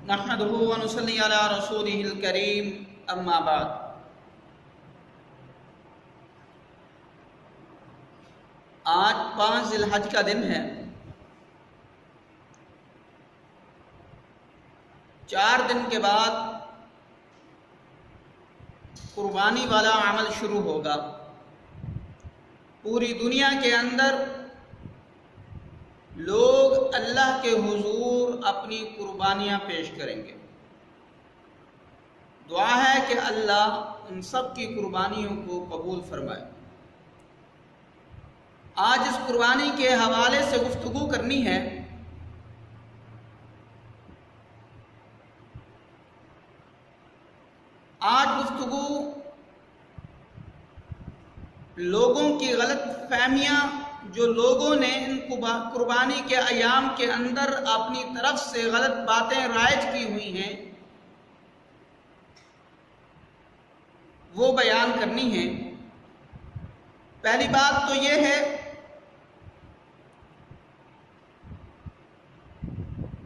نحمدہ و نصلی علی رسولہ الکریم اما بعد۔ آج 5 ذی الحج کا دن ہے۔ 4 دن کے بعد قربانی والا عمل شروع ہوگا۔ پوری دنیا کے اندر لوگ اللہ کے حضور اپنی قربانیاں پیش کریں گے۔ دعا ہے کہ اللہ ان سب کی قربانیوں کو قبول فرمائے۔ آج اس قربانی کے حوالے سے گفتگو کرنی ہے۔ آج گفتگو لوگوں کی غلط فہمیاں جو لوگوں نے ان قربانی کے ایام کے اندر اپنی طرف سے غلط باتیں رائج کی ہوئی ہیں وہ بیان کرنی ہے۔ پہلی بات تو یہ ہے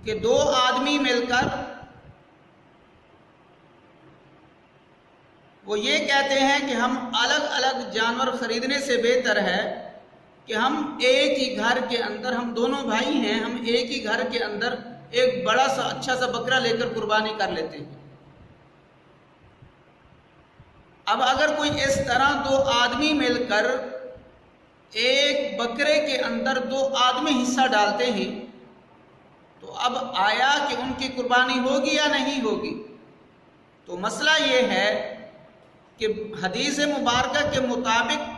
کہ 2 آدمی مل کر وہ یہ کہتے ہیں کہ ہم الگ الگ جانور خریدنے سے بہتر ہے کہ ہم ایک ہی گھر کے اندر، ہم دونوں بھائی ہیں، ہم ایک ہی گھر کے اندر ایک بڑا سا اچھا سا بکرا لے کر قربانی کر لیتے ہیں۔ اب اگر کوئی اس طرح 2 آدمی مل کر ایک بکرے کے اندر 2 آدمی حصہ ڈالتے ہیں تو اب آیا کہ ان کی قربانی ہوگی یا نہیں ہوگی؟ تو مسئلہ یہ ہے کہ حدیث مبارکہ کے مطابق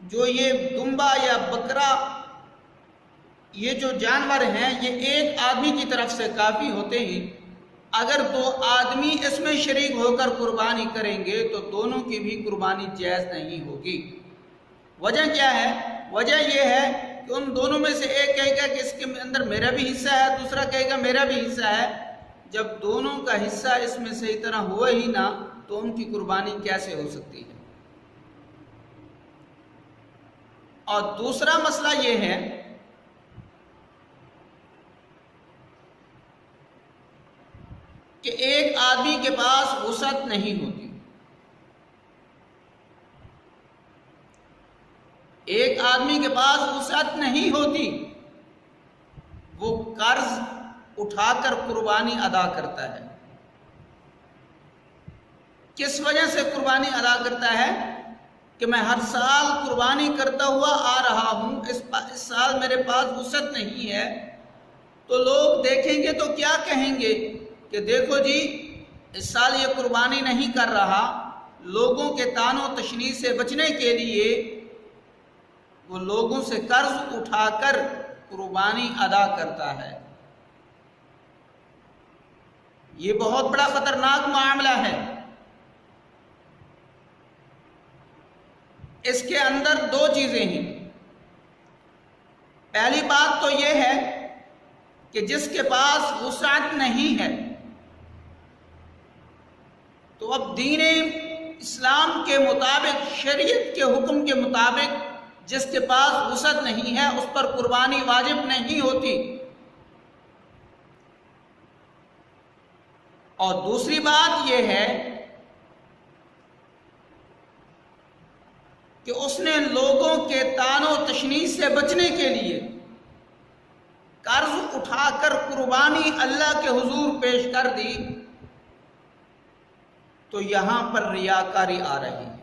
جو یہ دمبا یا بکرا یہ جو جانور ہیں یہ ایک آدمی کی طرف سے کافی ہوتے ہیں۔ اگر 2 آدمی اس میں شریک ہو کر قربانی کریں گے تو دونوں کی بھی قربانی جائز نہیں ہوگی۔ وجہ کیا ہے؟ وجہ یہ ہے کہ ان دونوں میں سے ایک کہے گا کہ اس کے اندر میرا بھی حصہ ہے، دوسرا کہے گا میرا بھی حصہ ہے۔ جب دونوں کا حصہ اس میں صحیح طرح ہوا ہی نہ تو ان کی قربانی کیسے ہو سکتی ہے؟ اور دوسرا مسئلہ یہ ہے کہ ایک آدمی کے پاس وسعت نہیں ہوتی، ایک آدمی کے پاس وسعت نہیں ہوتی، وہ قرض اٹھا کر قربانی ادا کرتا ہے۔ کس وجہ سے قربانی ادا کرتا ہے؟ کہ میں ہر سال قربانی کرتا ہوا آ رہا ہوں، اس سال میرے پاس وسعت نہیں ہے، تو لوگ دیکھیں گے تو کیا کہیں گے کہ دیکھو جی اس سال یہ قربانی نہیں کر رہا۔ لوگوں کے طعن و تشنیع سے بچنے کے لیے وہ لوگوں سے قرض اٹھا کر قربانی ادا کرتا ہے۔ یہ بہت بڑا خطرناک معاملہ ہے۔ اس کے اندر 2 چیزیں ہیں۔ پہلی بات تو یہ ہے کہ جس کے پاس وسعت نہیں ہے تو اب دین اسلام کے مطابق، شریعت کے حکم کے مطابق جس کے پاس وسعت نہیں ہے اس پر قربانی واجب نہیں ہوتی۔ اور دوسری بات یہ ہے کہ اس نے لوگوں کے طعن و تشنیع سے بچنے کے لیے قرض اٹھا کر قربانی اللہ کے حضور پیش کر دی، تو یہاں پر ریاکاری آ رہی ہے۔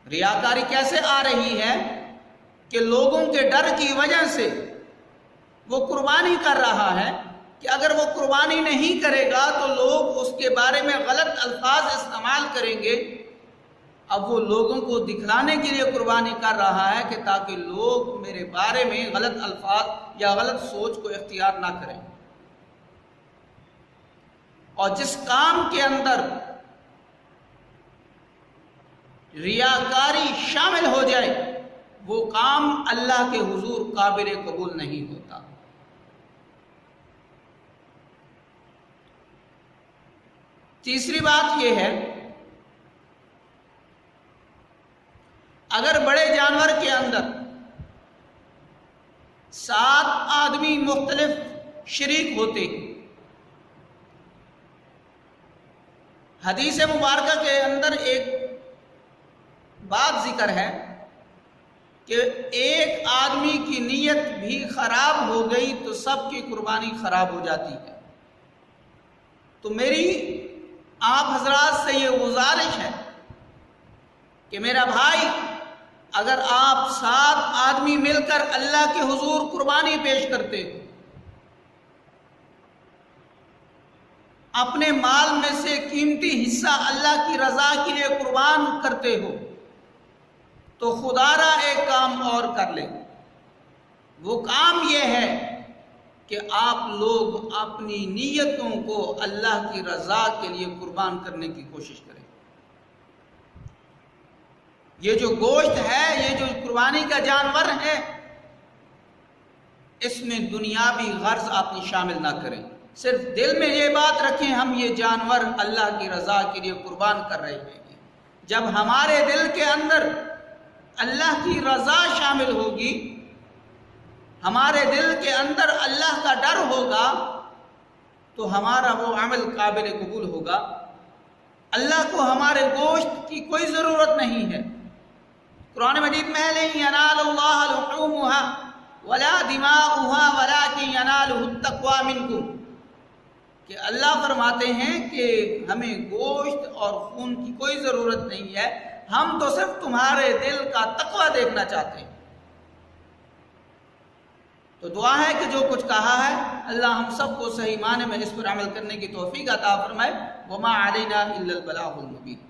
ریاکاری کیسے آ رہی ہے؟ کہ لوگوں کے ڈر کی وجہ سے وہ قربانی کر رہا ہے کہ اگر وہ قربانی نہیں کرے گا تو لوگ اس کے بارے میں غلط الفاظ استعمال کریں گے۔ اب وہ لوگوں کو دکھلانے کے لیے قربانی کر رہا ہے کہ تاکہ لوگ میرے بارے میں غلط الفاظ یا غلط سوچ کو اختیار نہ کریں۔ اور جس کام کے اندر ریاکاری شامل ہو جائے وہ کام اللہ کے حضور قابل قبول نہیں ہوتا۔ تیسری بات یہ ہے اگر بڑے جانور کے اندر 7 آدمی مختلف شریک ہوتے ہیں۔ حدیث مبارکہ کے اندر ایک بات ذکر ہے کہ ایک آدمی کی نیت بھی خراب ہو گئی تو سب کی قربانی خراب ہو جاتی ہے۔ تو میری آپ حضرات سے یہ گزارش ہے کہ میرا بھائی، اگر آپ 7 آدمی مل کر اللہ کے حضور قربانی پیش کرتے ہو، اپنے مال میں سے قیمتی حصہ اللہ کی رضا کے لیے قربان کرتے ہو، تو خدا را ایک کام اور کر لیں۔ وہ کام یہ ہے کہ آپ لوگ اپنی نیتوں کو اللہ کی رضا کے لیے قربان کرنے کی کوشش کریں۔ یہ جو گوشت ہے، یہ جو قربانی کا جانور ہے، اس میں دنیاوی غرض اپنی شامل نہ کریں۔ صرف دل میں یہ بات رکھیں، ہم یہ جانور اللہ کی رضا کے لیے قربان کر رہے ہیں۔ جب ہمارے دل کے اندر اللہ کی رضا شامل ہوگی، ہمارے دل کے اندر اللہ کا ڈر ہوگا، تو ہمارا وہ عمل قابل قبول ہوگا۔ اللہ کو ہمارے گوشت کی کوئی ضرورت نہیں ہے۔ قرآن مجید میں لن ینال اللہ لحومها ولا دماؤها ولکن ینالہ التقوی منکم، کہ اللہ فرماتے ہیں کہ ہمیں گوشت اور خون کی کوئی ضرورت نہیں ہے، ہم تو صرف تمہارے دل کا تقوی دیکھنا چاہتے ہیں۔ تو دعا ہے کہ جو کچھ کہا ہے اللہ ہم سب کو صحیح معنی میں اس پر عمل کرنے کی توفیق عطا فرمائے۔ وما علینا الا البلاغ المبین۔